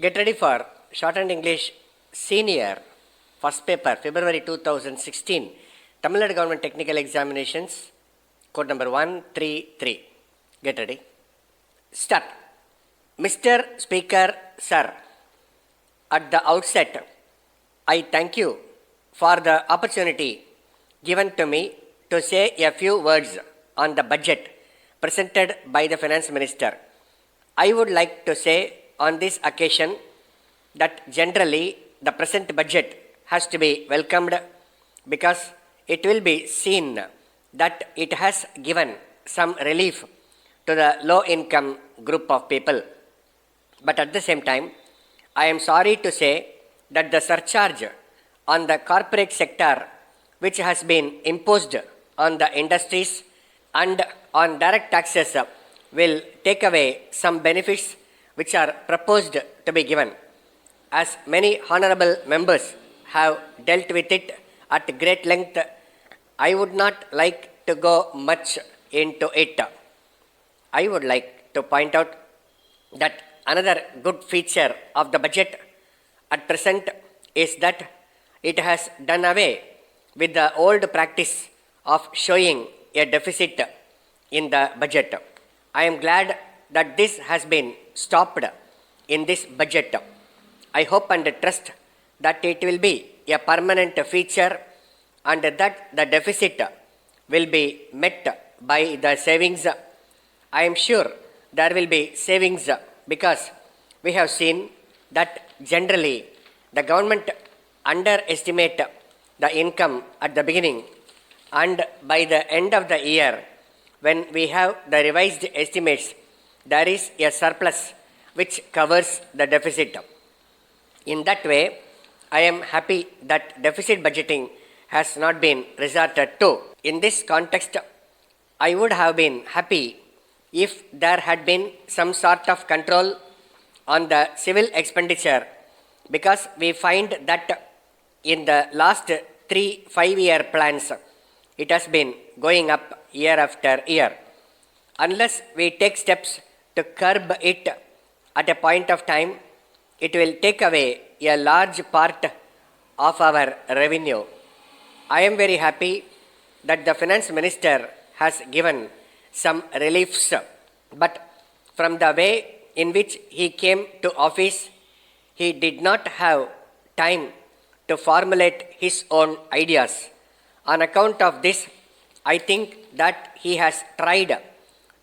Get ready for Shorthand English Senior First Paper, February 2016, Tamil Nadu Government Technical Examinations, code number 133. Get ready. Start. Mr. Speaker, Sir, at the outset, I thank you for the opportunity given to me to say a few words on the budget presented by the Finance Minister. I would like to say on this occasion that generally the present budget has to be welcomed because it will be seen that it has given some relief to the low income group of people. But at the same time, I am sorry to say that the surcharge on the corporate sector which has been imposed on the industries and on direct taxes will take away some benefits which are proposed to be given. As many honorable members have dealt with it at great length, I would not like to go much into it. I would like to point out that another good feature of the budget at present is that it has done away with the old practice of showing a deficit in the budget. I am glad that this has been stopped in this budget. I hope and trust that it will be a permanent feature and that the deficit will be met by the savings. I am sure there will be savings because we have seen that generally the government underestimate the income at the beginning, and by the end of the year, when we have the revised estimates, there is a surplus which covers the deficit. In that way, I am happy that deficit budgeting has not been resorted to. In this context, I would have been happy if there had been some sort of control on the civil expenditure, because we find that in the last 3 5-year plans, it has been going up year after year. Unless we take steps to curb it at a point of time, it will take away a large part of our revenue. I am very happy that the Finance Minister has given some reliefs, but from the way in which he came to office, he did not have time to formulate his own ideas. On account of this, I think that he has tried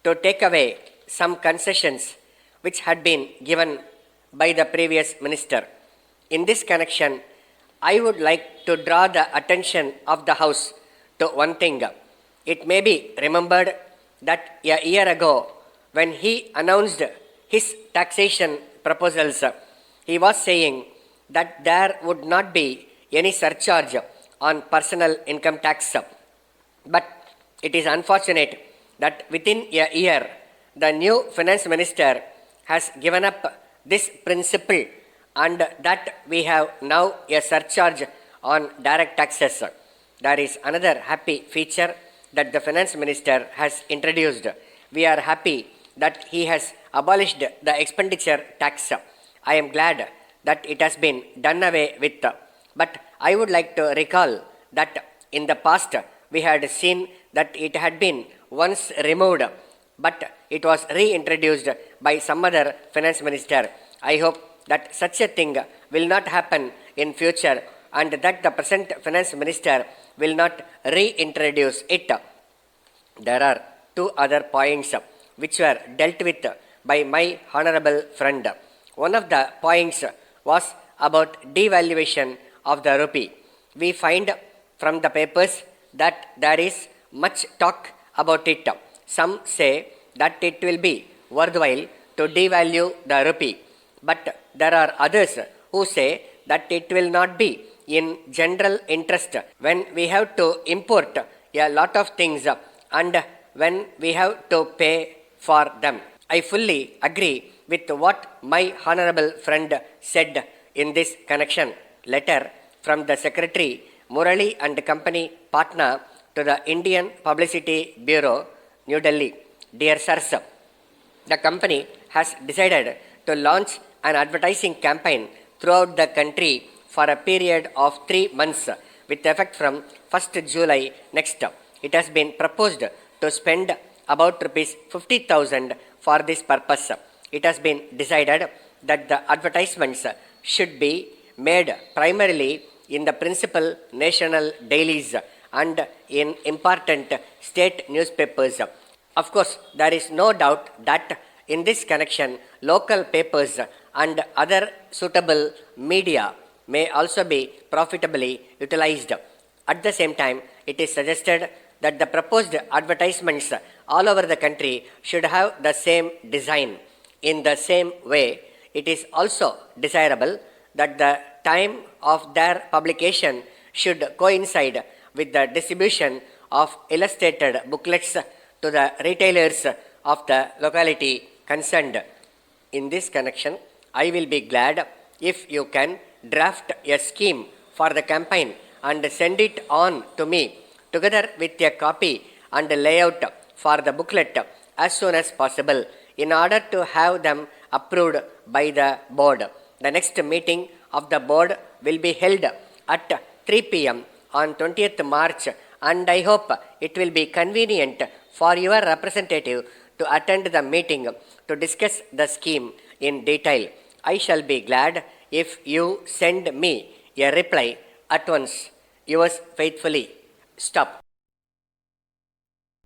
to take away some concessions which had been given by the previous minister. In this connection, I would like to draw the attention of the House to one thing. It may be remembered that a year ago, when he announced his taxation proposals, he was saying that there would not be any surcharge on personal income tax. But it is unfortunate that within a year, the new finance minister has given up this principle and that we have now a surcharge on direct taxes. There is another happy feature that the finance minister has introduced. We are happy that he has abolished the expenditure tax. I am glad that it has been done away with. But I would like to recall that in the past we had seen that it had been once removed, but it was reintroduced by some other finance minister. I hope that such a thing will not happen in future and that the present finance minister will not reintroduce it. There are 2 other points which were dealt with by my honorable friend. One of the points was about devaluation of the rupee. We find from the papers that there is much talk about it. Some say that it will be worthwhile to devalue the rupee, but there are others who say that it will not be in general interest when we have to import a lot of things and when we have to pay for them. I fully agree with what my honorable friend said in this connection. Letter from the Secretary Murali and Company, Patna, to the Indian Publicity Bureau, New Delhi. Dear Sirs, the company has decided to launch an advertising campaign throughout the country for a period of 3 months with effect from 1st July next. It has been proposed to spend about rupees 50,000 for this purpose. It has been decided that the advertisements should be made primarily in the principal national dailies and in important state newspapers. Of course, there is no doubt that in this connection, local papers and other suitable media may also be profitably utilized. At the same time, it is suggested that the proposed advertisements all over the country should have the same design. In the same way, it is also desirable that the time of their publication should coincide with the distribution of illustrated booklets to the retailers of the locality concerned. In this connection, I will be glad if you can draft a scheme for the campaign and send it on to me together with a copy and layout for the booklet as soon as possible in order to have them approved by the board. The next meeting of the board will be held at 3 p.m. on 20th March, and I hope it will be convenient for your representative to attend the meeting to discuss the scheme in detail. I shall be glad if you send me a reply at once. Yours faithfully. Stop.